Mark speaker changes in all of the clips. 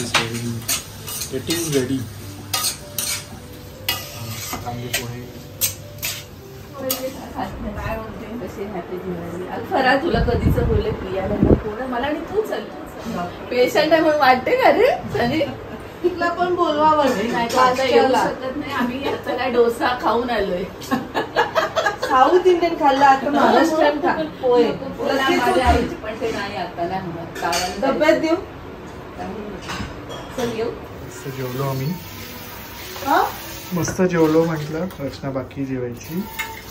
Speaker 1: It is ready. कांदे पोहे.
Speaker 2: खरा तुला कधीच बोलले प्रियाला कोण मला आणि तू चल पेशंट आहे म्हणून वाटते का रे सनी तुला पण बोलवा नाही. आम्ही आता काय डोसा खाऊन आलोय. साऊथ इंडियन खाल्ला आता महाराष्ट्रीयन खा पोहे. माझ्या आईची पण ते नाही आता नाही म्हणत. डब्यात देऊ चल येऊ.
Speaker 1: जेवलो आम्ही. मस्त जेवलो म्हटलं. रचना बाकी जेवायची.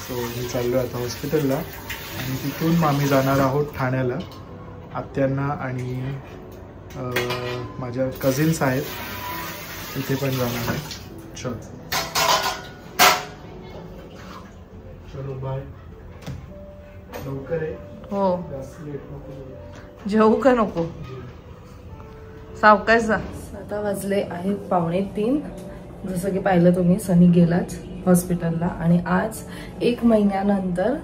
Speaker 1: सो मी चाललो आता हॉस्पिटलला आणि तिथून आम्ही जाणार आहोत ठाण्याला. आत्यांना आणि माझ्या कझिन्स आहेत तिथे पण जाणार आहे. चलो बाय. लवकर आहे.
Speaker 2: हो जेवू का नको. सावकाश जा. 7 वाजले आहेत 2:45. जसं की पाहिलं तुम्ही सनी गेलाच हॉस्पिटलला आणि आज 1 महिन्यानंतर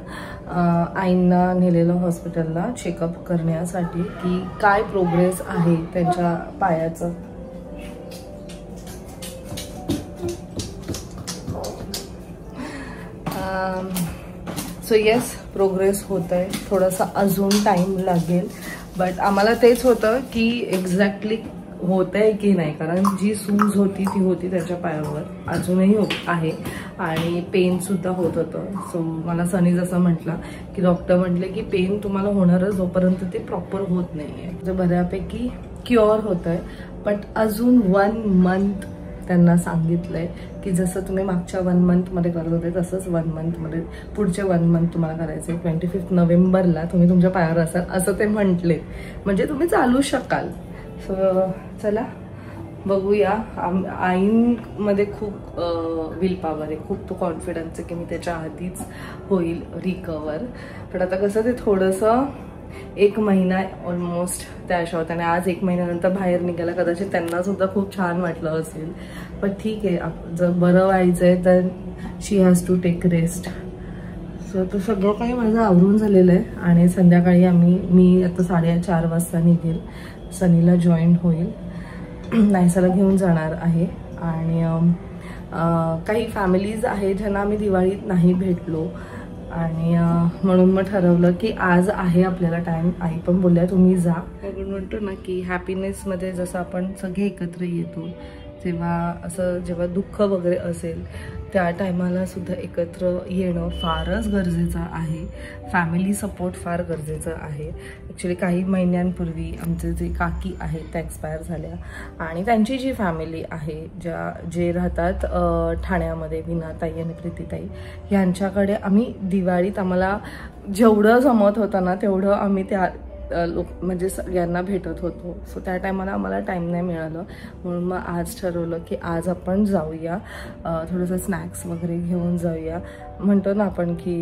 Speaker 2: आईंना नेलेलं हॉस्पिटलला चेकअप करण्यासाठी की काय प्रोग्रेस आहे त्यांच्या पायाचं. सो येस प्रोग्रेस होत आहे. थोडासा अजून टाइम लागेल बट आम्हाला तेच होतं की एक्झॅक्टली होत आहे की नाही कारण जी सूज होती ती होती त्याच्या पायावर अजूनही आहे आणि पेन सुद्धा होत होतं. सो मला सनी जसं म्हटलं की डॉक्टर म्हटले की पेन तुम्हाला होणारच जोपर्यंत ते प्रॉपर होत नाही आहे. जे बऱ्यापैकी क्युअर होत आहे बट अजून 1 मंथ त्यांना सांगितलंय की जसं तुम्ही मागच्या 1 मंथमध्ये करत होते तसंच 1 मंथमध्ये पुढचे 1 मंथ तुम्हाला करायचं आहे. 25 नोव्हेंबरला तुम्ही तुमच्या पायावर असाल असं ते म्हटले म्हणजे तुम्ही चालू शकाल. सो चला बघूया. आईंमध्ये खूप विल पॉवर आहे. खूप तो कॉन्फिडन्स आहे की मी त्याच्या आधीच होईल रिकवर. पण आता कसं ते थोडंसं 1 महिना ऑलमोस्ट त्या अशा होत्या आणि आज 1 महिन्यानंतर बाहेर निघायला कदाचित त्यांना सुद्धा खूप छान वाटलं असेल. पण ठीक आहे जर बरं व्हायचं आहे तर she has to take rest. So तो सगळं काही माझं आवरून झालेलं आहे आणि संध्याकाळी मी आता 4:30 वाजता निघेल. सनीला जॉईन होईल. नायसाला घेऊन जाणार आहे आणि काही फॅमिलीज आहेत ज्यांना आम्ही दिवाळीत नाही भेटलो आणि म्हणून मग ठरवलं की आज आहे आपल्याला टाइम. आई पण बोलल्या तुम्ही जा. आपण म्हणतो ना की हॅपीनेसमध्ये जसं आपण सगळे एकत्र येतो तेव्हा असं जेव्हा दुःख वगैरे असेल त्या टायमाला सुद्धा एकत्र येणं फारच गरजेचं आहे. फॅमिली सपोर्ट फार गरजेचं आहे. ॲक्च्युली काही महिन्यांपूर्वी आमचे जे काकी आहेत त्या एक्सपायर झाल्या आणि त्यांची जी फॅमिली आहे जे राहतात ठाण्यामध्ये विनाताई आणि प्रीतीताई यांच्याकडे आम्ही दिवाळीत आम्हाला जेवढं जमत होतं ना तेवढं आम्ही त्या म्हणजे सगळ्यांना भेटत होतो. सो त्या टायमाला आम्हाला टाईम नाही मिळालं म्हणून मग आज ठरवलं की आज आपण जाऊया. थोडंसं स्नॅक्स वगैरे घेऊन जाऊया. म्हणतो ना आपण की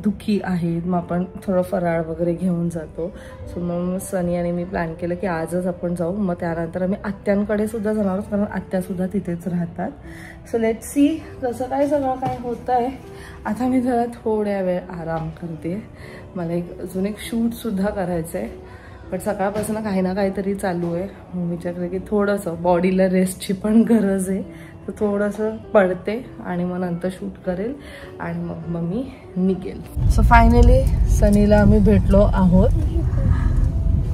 Speaker 2: दुःखी आहेत मग आपण थोडं फराळ वगैरे घेऊन जातो. सो मग सनी आणि मी प्लॅन केलं की आजच आपण जाऊ. मग त्यानंतर आम्ही आत्यांकडे सुद्धा जाणार आहोत कारण आत्यासुद्धा तिथेच राहतात. सो लेट सी कसं काय सगळं काय होतं आहे. आता मी जरा थोड्या वेळ आराम करते. मला अजून एक शूटसुद्धा करायचं आहे पण सकाळपासून काही ना काहीतरी चालू आहे. मग विचार केलं की थोडंसं बॉडीला रेस्टची पण गरज आहे तर थोडंसं पडते आणि मग नंतर शूट करेल आणि मग मी निघेल. सो फायनली सनीला आम्ही भेटलो आहोत.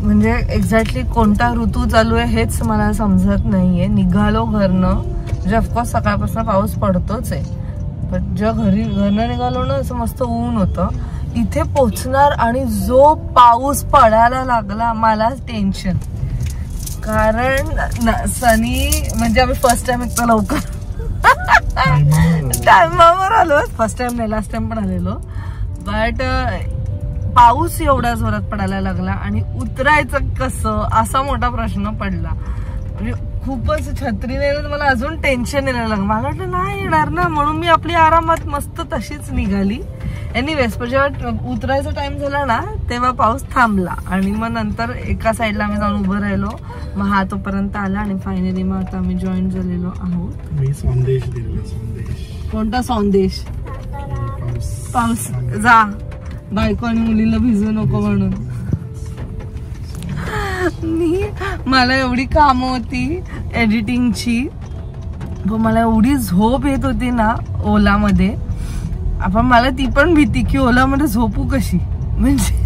Speaker 2: म्हणजे एक्झॅक्टली कोणता ऋतू चालू आहे हेच मला समजत नाही आहे. निघालो घरनं म्हणजे ऑफकोर्स सकाळपासून पाऊस पडतोच आहे पण घरनं निघालो ना असं मस्त ऊन होतं. इथे पोचणार आणि जो पाऊस पडायला लागला मला टेन्शन कारण सनी म्हणजे आम्ही फर्स्ट टाइम इतकं लवकर टायमावर आलो. फर्स्ट टाइम नाही लास्ट टाइम पण आलेलो बट पाऊस एवढ्या जोरात पडायला लागला आणि उतरायचं कसं असा मोठा प्रश्न पडला. म्हणजे खूपच छत्री नाही तर मला अजून टेन्शन यायला लागलं. मला वाटलं नाही येणार ना म्हणून मी आपली आरामात मस्त तशीच निघाली. एनिवेज पण जेव्हा उतरायचा टाइम झाला ना तेव्हा पाऊस थांबला आणि मग नंतर एका साईडला आम्ही जाऊन उभं राहिलो. मग हा तोपर्यंत आला आणि फायनली मग आता आम्ही जॉईन झालेलो आहोत.
Speaker 1: मी संदेश दिला.
Speaker 2: कोणता संदेश? पाऊस जा बायको आणि मुलीला भिजू नको म्हणून. मला एवढी कामं होती एडिटिंगची, पण मला एवढी झोप येत होती ना ओलामध्ये. आपण मला ती पण भीती की ओलामध्ये झोपू कशी, म्हणजे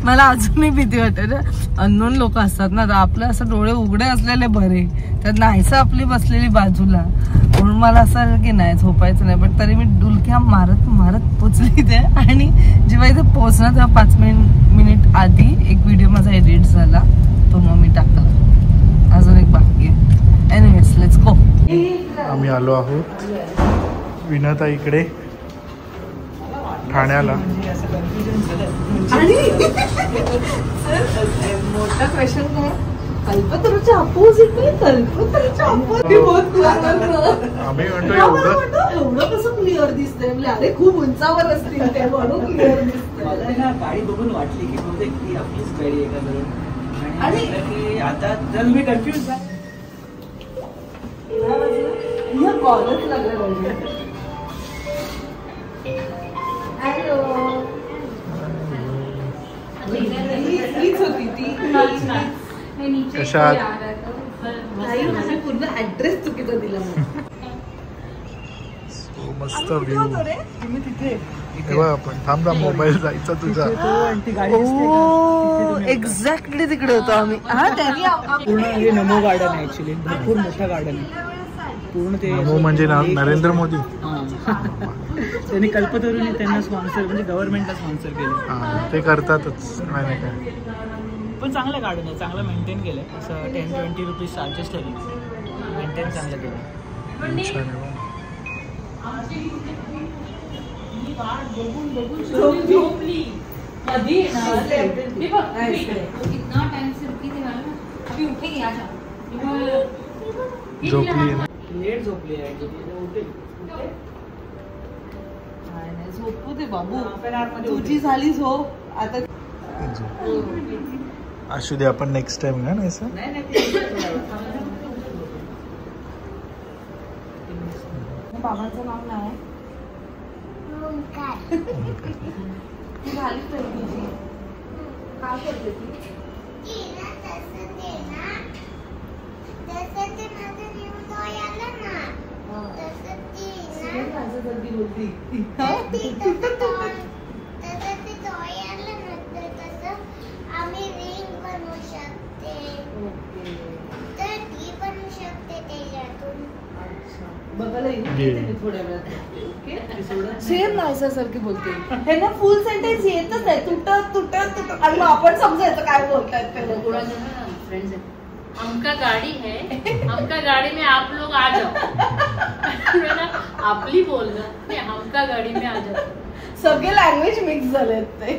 Speaker 2: मला अजूनही भीती वाटते. अननोन लोक असतात ना, तर आपलं असं डोळे उघडे असलेले बरे, तर नाहीसं आपली बसलेली बाजूला, म्हणून मला असं की नाही झोपायचं नाही. पण तरी मी डुलक्या मारत मारत पोचली ते. आणि जेव्हा इथे पोहोचणार तेव्हा 5 मिनिट आधी एक व्हिडिओ माझा एडिट झाला, तो मग मी टाकला. अजून एक बाकी आहे. Anyways let's go.
Speaker 1: आम्ही आलो आहोत विनता इकडे ठाण्याला.
Speaker 2: मोठा क्वेश्चन काय, कल्पतरूच्या अपोजिट नाही, कल्पतरूच्या अपोजिट.
Speaker 1: आम्ही म्हणतो
Speaker 2: एवढं कसं क्लिअर दिसतंय, म्हणजे अरे खूप उंचावर असतील ते म्हणून क्लिअर दिसतंय.
Speaker 3: गाडी बघून वाटली की बहुतेक ती आपलीच गाडी आहे का बरं. आणि आता जर मी कन्फ्युज झाले
Speaker 2: कॉलच लागलं. हीच होती ती. पूर्ण ऍड्रेस चुकीचा दिला.
Speaker 1: मस्त व्ह्यू. आपण थांबला, मोबाईल जायचा तुझा.
Speaker 2: एक्झॅक्टली तिकडे होतो आम्ही. हा
Speaker 3: पूर्ण हे नमो गार्डन आहे ऍक्च्युली, भरपूर मोठा गार्डन आहे पूर्ण. ते
Speaker 1: नमो म्हणजे नरेंद्र मोदी.
Speaker 3: त्यांनी कल्पतरूने त्यांना स्पॉन्सर, म्हणजे गव्हर्नमेंटला स्पॉन्सर केलं.
Speaker 1: ते करतातच नाही काय.
Speaker 3: पण चांगलं गार्डन आहे, चांगलं मेंटेन केलं आहे. असं 10-20 रुपीज चार्जेस ठेवले, मेंटेन चांगलं केलं.
Speaker 2: झोपू दे बाबू, तुझी झाली झोप आता.
Speaker 1: असू दे, आपण नेक्स्ट टाइम ना. नाही सर
Speaker 2: बाबांचं नाव नाही झाली तर तुझी काय करते ती. सेम नायसासारखी बोलते. हे ना फुल सेंटेन्स येतच आहे, तुटत तुटत तुटत, आणि मग आपण समजायचं काय बोलतायत.
Speaker 4: फ्रेंड्स है, हमका गाड़ी है, हमका गाड़ी में आप लोग आ जाओ. आपली बोलना नाही, हमका गाड़ी में आ जाओ.
Speaker 2: सगळे लँग्वेज मिक्स झालेत ते.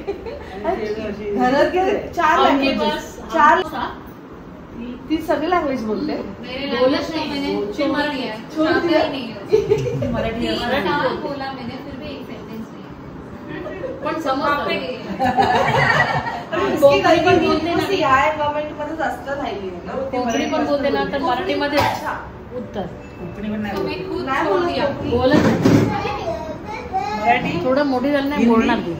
Speaker 2: घरात गेले 4 लँग्वेजेस, 4 ती सगळी लँग्वेज बोलते.
Speaker 4: बोलत नाही, मराठी आहे, मराठी बोला मैंने, फिर भी एक सेंटेंस नहीं, पण समजते. कोकणी पण बोलते ना, तर मराठीमध्ये उत्तर. कोकणी पण नाही बोलत नाही, थोडं मोठी झाली नाही बोलणार ती.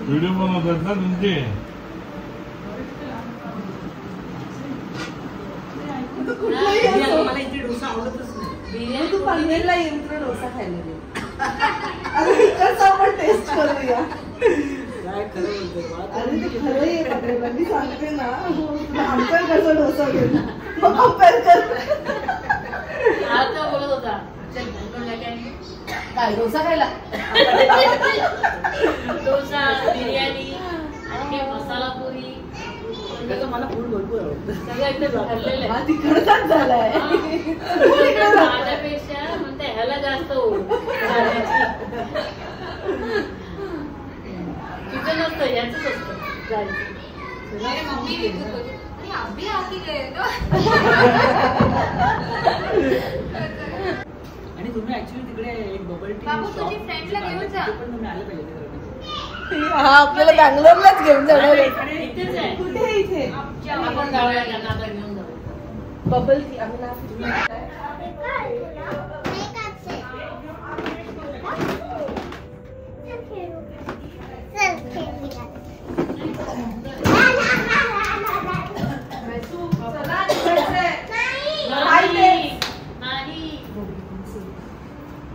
Speaker 5: व्हिडिओ बनवतात ना तुमचे.
Speaker 3: मला इथे डोसा आवडतच नाही.
Speaker 2: तू पनवेलला येऊन तुला डोसा खायला दे. इकडचा आपण टेस्ट करूया.
Speaker 3: काय खरं बोलतोय.
Speaker 2: अरे ते खरं आहे, मी सांगते ना, आमच्या कसा डोसा घेऊन मग कंपेअर कर.
Speaker 4: आता बोलत होता
Speaker 2: काय डोसा खायला,
Speaker 4: डोसा, बिर्याणी आणि मसाला पुरी.
Speaker 3: मला फूड भरपूर आवडतं.
Speaker 4: सगळं एकदम भरलेलं आहे.
Speaker 2: तिकडचाच झालाय.
Speaker 4: माझ्यापेक्षा म्हणते ह्याला जास्त तिथं नसतं, याच असतं.
Speaker 3: आणि तुम्ही ऍक्च्युली तिकडे एक बबल टी शॉप पण तुम्ही आले पाहिजे.
Speaker 2: हा आपल्याला बँगलोरलाच घेऊन जाणार.
Speaker 4: इथेच आहे.
Speaker 2: कुठे इथे
Speaker 4: आपण जाऊया, त्यांना आता घेऊन जाऊ.
Speaker 2: बबल टी आम्ही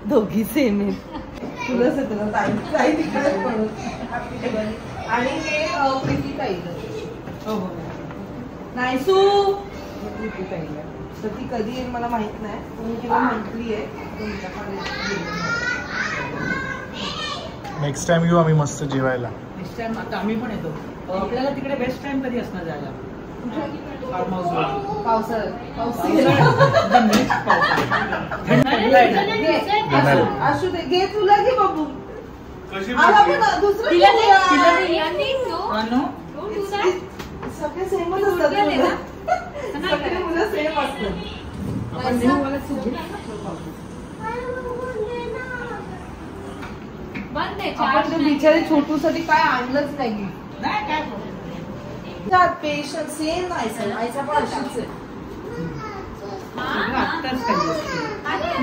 Speaker 2: दोघी सेम आहेत. तुला सगळं ताई तिकडे म्हणून आणि हे प्रीती ताईला. नाही सू प्रीती ताईला. तर ती कधी येईल मला माहित नाही. मी तिला म्हटली आहे तुमच्याकडे.
Speaker 1: नेक्स्ट टाइम येऊ आम्ही मस्त जेवायला.
Speaker 3: नेक्स्ट टाइम आता आम्ही पण येतो. आपल्याला तिकडे बेस्ट टाइम कधी असणार जायला? Farm house.
Speaker 2: असू दे घे तुला घे बाबू.
Speaker 5: कशी
Speaker 2: दुसरं सगळे सेमच असतात. सगळे मुलं सेम असतात. आपण बिचारी छोटू साठी काय आणलंच नाही. पेशन्स सेम आईचा पण अशीच आहे.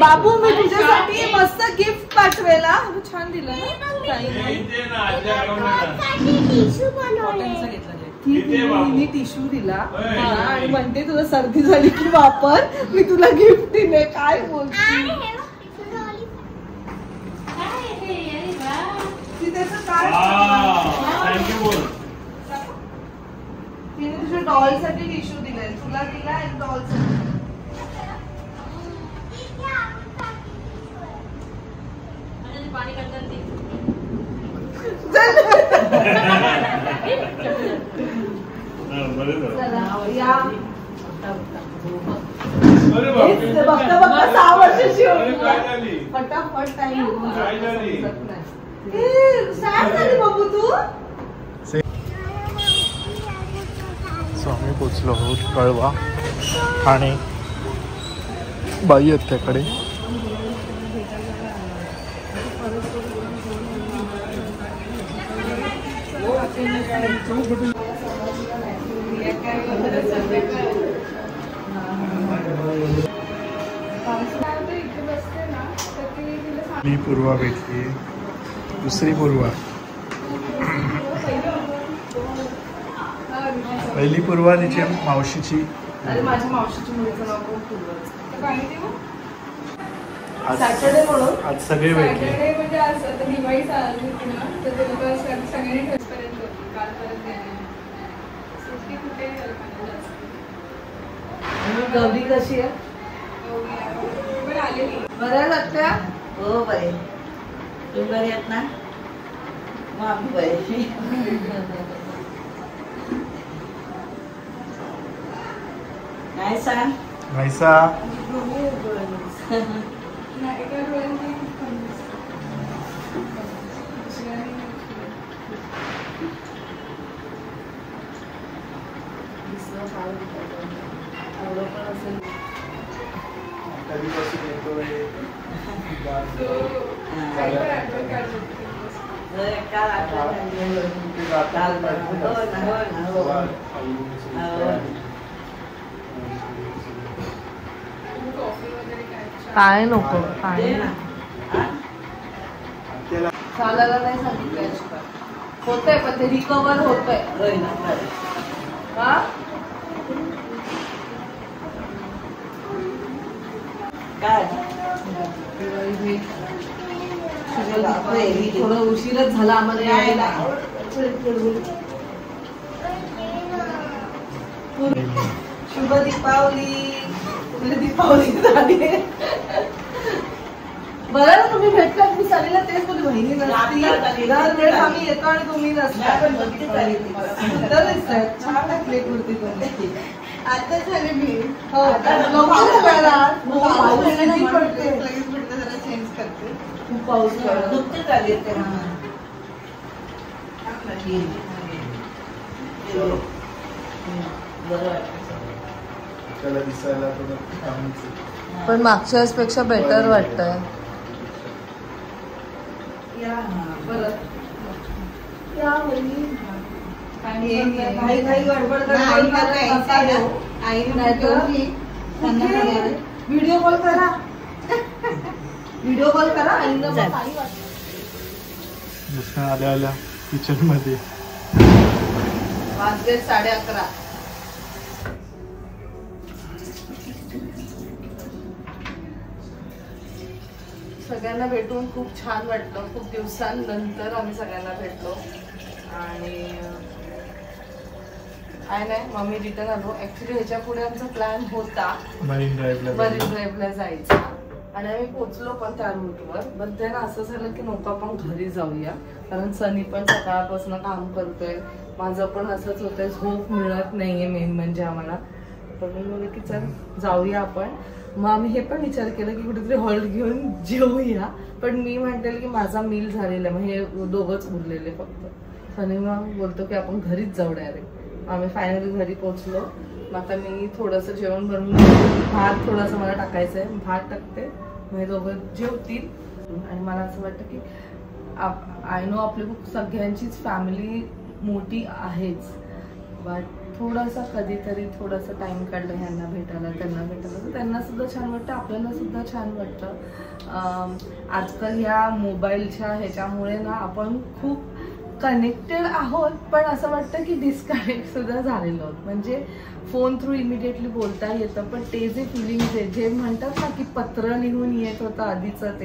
Speaker 2: बाबू मी तुझ्यासाठी मस्त गिफ्ट पाठवेला. छान दिलं ना. मी टिश्यू दिला आणि म्हणते तुला सर्दी झाली की वापर. मी तुला गिफ्ट दिले. काय बोलते त्याचं काय? तिने तुझ्या डॉल साठी टिश्यू दिलाय. तुला दिला आणि डॉल साठी. बघता बघता 6 वर्षाची होती. फटाफट टाइम झाली बाबू तू.
Speaker 1: सो आम्ही पोचलो आहोत कळवा आणि बाई आहेत त्याकडे. ही पूर्वा भेटली. दुसरी पूर्वा. पहिली पूर्वा तिची मावशीची.
Speaker 2: अरे माझ्या मावशीची मुलीचं नाव पण पूर्वा. सॅटर्डे म्हणून
Speaker 1: आज सगळे भेटले.
Speaker 6: म्हणजे असं दिवाळी चालू होती ना तर ते लोक सगळ्यांनी ठेवपर्यंत होती. कालपर्यंत सुट्टी कुठे
Speaker 2: गौरी कशी आहे?
Speaker 6: पण आलेली
Speaker 2: बऱ्या जात्या. हो बाई तू बरी आहेत ना? मग बाई काय सांग.
Speaker 1: म्हैसा
Speaker 6: एका डोळ्यांनी
Speaker 1: कधीपासून येतोय.
Speaker 2: काय नको काय चालायला नाही सांगितलंय. होतंय पण ते रिकवर होतंय. हा काय थोडं उशीरच झाला आम्हाला यायला. शुभ दीपावली. दीपावली झाली. बरं ना तुम्ही भेटलात. मी चालेला तेच बोलते बहिणी नसती. दरवेळेस आम्ही येतो आणि तुम्ही नसता. छान टाकले कुर्ती पण. आता झाले मी. हो चेंज करते. खूप पाऊस नुकतेच आले ते.
Speaker 1: त्याला दिसायला थोडं.
Speaker 2: पण मागच्या वेळेसपेक्षा बेटर वाटतंय. घाई गडबड व्हिडिओ कॉल करा. व्हिडिओ कॉल करा आणि
Speaker 1: आल्या आल्या किचन मध्ये
Speaker 2: वाजले 11:30. सगळ्यांना भेटून खूप छान वाटलं. खूप दिवसांनंतर आम्ही सगळ्यांना भेटलो आणि काय नाही मम्मी रिटर्न आलो. ऍक्च्युली ह्याच्या पुढे आमचा प्लॅन होता
Speaker 1: मरीन
Speaker 2: ड्राईव्हला जायचा आणि आम्ही पोहोचलो पण त्या रूटवर. पण त्यांना असं झालं की नको आपण घरी जाऊया कारण सनी पण सकाळपासून काम करतोय. माझं पण असंच होतंय, झोप मिळत नाहीये मेन म्हणजे आम्हाला. तर मी बोलले की चल जाऊया आपण. मग आम्ही हे पण विचार केला की कुठेतरी हॉल्ट घेऊन जेवूया. पण मी म्हणते की माझा मील झालेला मग हे दोघंच उरलेले फक्त. सनी मग बोलतो की आपण घरीच जाऊ डायरेक्ट. आम्ही फायनली घरी पोहोचलो. मग आता मी थोडंसं जेवण बनवून भात थोडंसं मला टाकायचं आहे, भात टाकते मग हे दोघं जेवतील. आणि मला असं वाटतं की आय नो आपली सगळ्यांचीच फॅमिली मोठी आहेच बट थोडासा कधीतरी थोडासा टाइम काढला ह्यांना भेटायला त्यांना भेटायला तर त्यांना सुद्धा छान वाटतं, आपल्याला सुद्धा छान वाटतं. आजकाल ह्या मोबाईलच्या ह्याच्यामुळे ना आपण खूप कनेक्टेड आहोत पण असं वाटतं की डिस्कनेक्ट सुद्धा झालेलो आहोत. म्हणजे फोन थ्रू इमिडिएटली बोलता येतं पण ते जे फिलिंग्स आहे जे म्हणतात ना की पत्र लिहून येत होतं आधीचं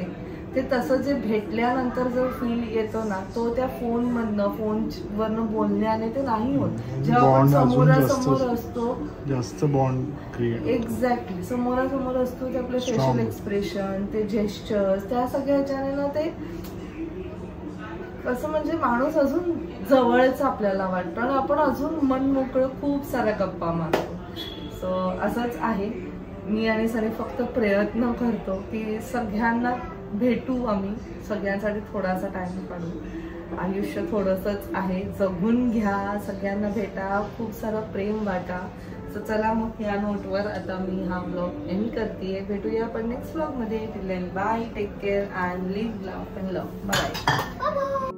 Speaker 2: ते तसं जे भेटल्यानंतर जो फील येतो ना तो त्या फोनवरनं बोलण्याने ते नाही होत. जेव्हा आपण समोरासमोर असतो
Speaker 1: जास्त बॉन्ड क्रिएट
Speaker 2: एक्झॅक्टली समोरासमोर असतो ते आपले फेशियल एक्सप्रेशन ते जेस्चर्स त्या सगळ्या ह्याच्याने ना ते कसं म्हणजे माणूस अजून जवळच आपल्याला वाटतं आणि आपण अजून मन मोकळं खूप साऱ्या गप्पा मारतो. सो असंच आहे. मी आणि सनी फक्त प्रयत्न करतो की सगळ्यांना भेटू आम्ही सगळ्यांसाठी थोडासा टाइम काढू. आयुष्य थोडंसंच आहे, जगून घ्या, सगळ्यांना भेटा, खूप सारं प्रेम वाटा. सो चला मग या नोटवर आता मी हा ब्लॉग एंड करते. भेटूया आपण नेक्स्ट ब्लॉगमध्ये. Till then bye, take care and live love and love. Bye.